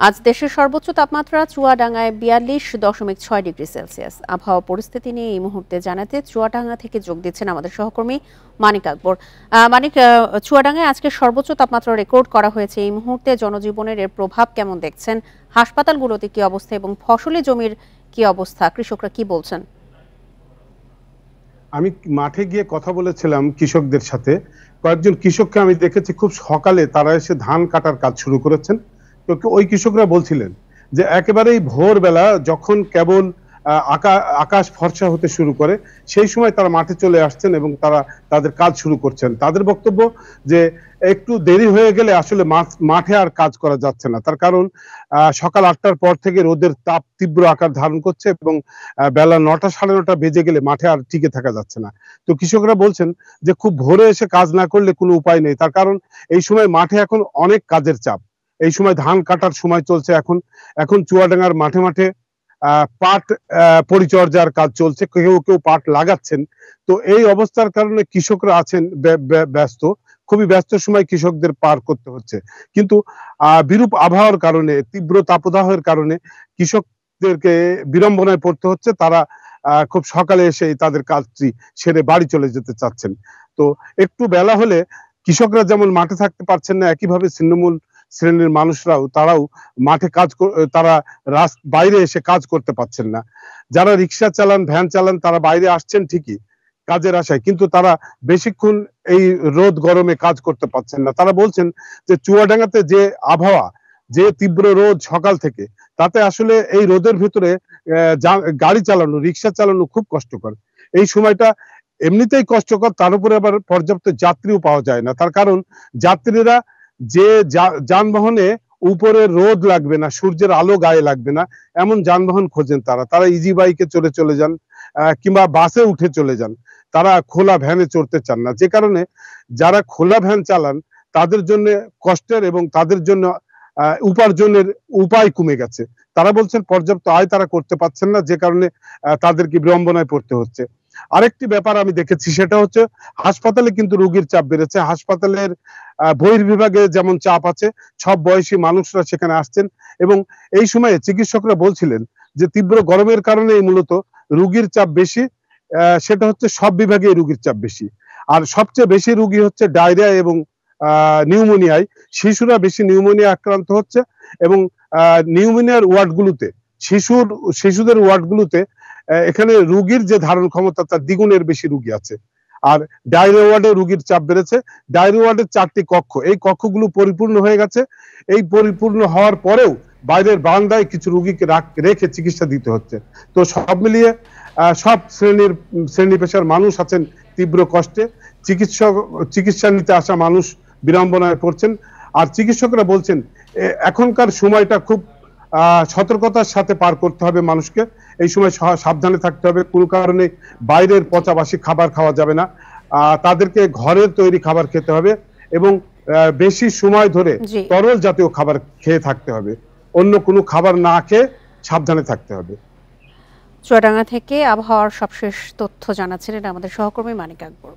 আজ দেশের সর্বোচ্চ তাপমাত্রা চুয়াডাঙ্গায় ৪২.৬ ডিগ্রি সেলসিয়াস। আবহাওয়া পরিস্থিতি নিয়ে এই মুহূর্তে জানাতে চুয়াডাঙ্গা থেকে যোগ দিচ্ছেন আমাদের সহকর্মী মানিক আকবর। মানিক, চুয়াডাঙ্গায় আজকে সর্বোচ্চ তাপমাত্রা রেকর্ড করা হয়েছে। এই মুহূর্তে জনজীবনের এর প্রভাব কেমন দেখছেন? হাসপাতালগুলোতে কি অবস্থা এবং ফসলি জমির কি অবস্থা? কৃষকরা কি বলছেন? আমি মাঠে গিয়ে কথা বলেছিলাম কৃষকদের সাথে। কয়েকজন কৃষককে আমি দেখেছি খুব সকালে তারা এসে ধান কাটার কাজ শুরু করেছেন। তো ওই কৃষকরা বলছিলেন যে একেবারেই ভোরবেলা যখন কেবল আকাশ ফর্সা হতে শুরু করে সেই সময় তারা মাঠে চলে আসছেন এবং তারা তাদের কাজ শুরু করছেন। তাদের বক্তব্য যে একটু দেরি হয়ে গেলে আসলে মাঠে আর কাজ করা যাচ্ছে না। তার কারণ সকাল ৮টার পর থেকে রোদের তাপ তীব্র আকার ধারণ করছে এবং বেলা ৯টা সাড়ে ৯টা বেজে গেলে মাঠে আর টিকে থাকা যাচ্ছে না। তো কৃষকরা বলছেন যে খুব ভোরে এসে কাজ না করলে কোনো উপায় নেই। তার কারণ এই সময় মাঠে এখন অনেক কাজের চাপ। এই সময় ধান কাটার সময় চলছে। এখন চুয়াডাঙ্গার মাঠে মাঠে পাট পরিচর্যার কাজ চলছে, কেউ কেউ পাট লাগাচ্ছেন। তো এই অবস্থার কারণে কৃষকরা আছেন ব্যস্ত, খুবই ব্যস্ত সময় কৃষকদের পার করতে হচ্ছে। কিন্তু বিরূপ আবহাওয়ার কারণে, তীব্র তাপদাহের কারণে কৃষকদেরকে বিড়ম্বনায় পড়তে হচ্ছে। তারা খুব সকালে এসে তাদের কাজটি সেরে বাড়ি চলে যেতে চাচ্ছেন। তো একটু বেলা হলে কৃষকরা যেমন মাঠে থাকতে পারছেন না, একইভাবে ছিন্নমূল শ্রেণীর মানুষরাও তারাও মাঠে তারা বাইরে এসে কাজ করতে পারছেন না। যারা রিক্সা চালান, ভ্যান চালান, তারা বাইরে আসছেন ঠিকই কাজের আশায়, কিন্তু তারা বেশিক্ষণ এই রোদ গরমে কাজ করতে পারছেন না। তারা বলছেন যে চুয়াডাঙ্গাতে যে আবহাওয়া, যে তীব্র রোদ সকাল থেকে, তাতে আসলে এই রোদের ভিতরে গাড়ি চালানো, রিক্সা চালানো খুব কষ্টকর। এই সময়টা এমনিতেই কষ্টকর, তার উপরে আবার পর্যাপ্ত যাত্রীও পাওয়া যায় না। তার কারণ যাত্রীরা যে যানবাহনে উপরে রোদ লাগবে না, সূর্যের আলো গায়ে লাগবে না, এমন যানবাহন খোঁজেন তারা ইজি বাইকে চলে যান, কিংবা বাসে উঠে চলে যান। তারা খোলা ভ্যানে চড়তে চান না। যে কারণে যারা খোলা ভ্যান চালান তাদের জন্য কষ্টের এবং তাদের জন্য উপার্জনের উপায় কমে গেছে। তারা বলছেন পর্যাপ্ত আয় তারা করতে পারছেন না, যে কারণে তাদেরকে বিড়ম্বনায় পড়তে হচ্ছে। আরেকটি ব্যাপার আমি দেখেছি, সেটা হচ্ছে হাসপাতালে কিন্তু রোগীর চাপ বেড়েছে। হাসপাতালের বহির্বিভাগে যেমন চাপ আছে, সব বয়সী মানুষরা সেখানে আসছেন এবং এই সময়ে চিকিৎসকরা বলছিলেন যে তীব্র গরমের কারণেই মূলত রোগীর চাপ বেশি। সেটা হচ্ছে সব বিভাগে রোগীর চাপ বেশি। আর সবচেয়ে বেশি রোগী হচ্ছে ডায়রিয়া এবং নিউমোনিয়ায়। শিশুরা বেশি নিউমোনিয়া আক্রান্ত হচ্ছে এবং নিউমোনিয়ার ওয়ার্ডগুলোতে, শিশুদের ওয়ার্ডগুলোতে এখানে রোগীর যে ধারণ ক্ষমতা তার দ্বিগুণের বেশি রোগী আছে। আর ডায়রিয়া ওয়ার্ডে রোগীর চাপ বেড়েছে। ডায়রিয়া ওয়ার্ডের 4টি কক্ষ, এই কক্ষগুলো পরিপূর্ণ হয়ে গেছে। এই পরিপূর্ণ হওয়ার পরেও বাইরের বারান্দায় কিছু রোগীকে রেখে চিকিৎসা দিতে হচ্ছে। তো সব মিলিয়ে সব শ্রেণী পেশার মানুষ আছেন তীব্র কষ্টে। চিকিৎসা নিতে আসা মানুষ বিড়ম্বনায় পড়ছেন। আর চিকিৎসকরা বলছেন এখনকার সময়টা খুব সতর্কতার সাথে পার করতে হবে মানুষকে। এই সময় সাবধানে থাকতে হবে। কোনো কারণে বাইরের পচাবাসি খাবার খাওয়া যাবে না। তাদেরকে ঘরের তৈরি খাবার খেতে হবে এবং বেশি সময় ধরে তরল জাতীয় খাবার খেয়ে থাকতে হবে। অন্য কোনো খাবার না খেয়ে সাবধানে থাকতে হবে। চুয়াডাঙ্গা থেকে আবহাওয়ার সবশেষ তথ্য জানাচ্ছিলেন আমাদের সহকর্মী মানিক আকবর।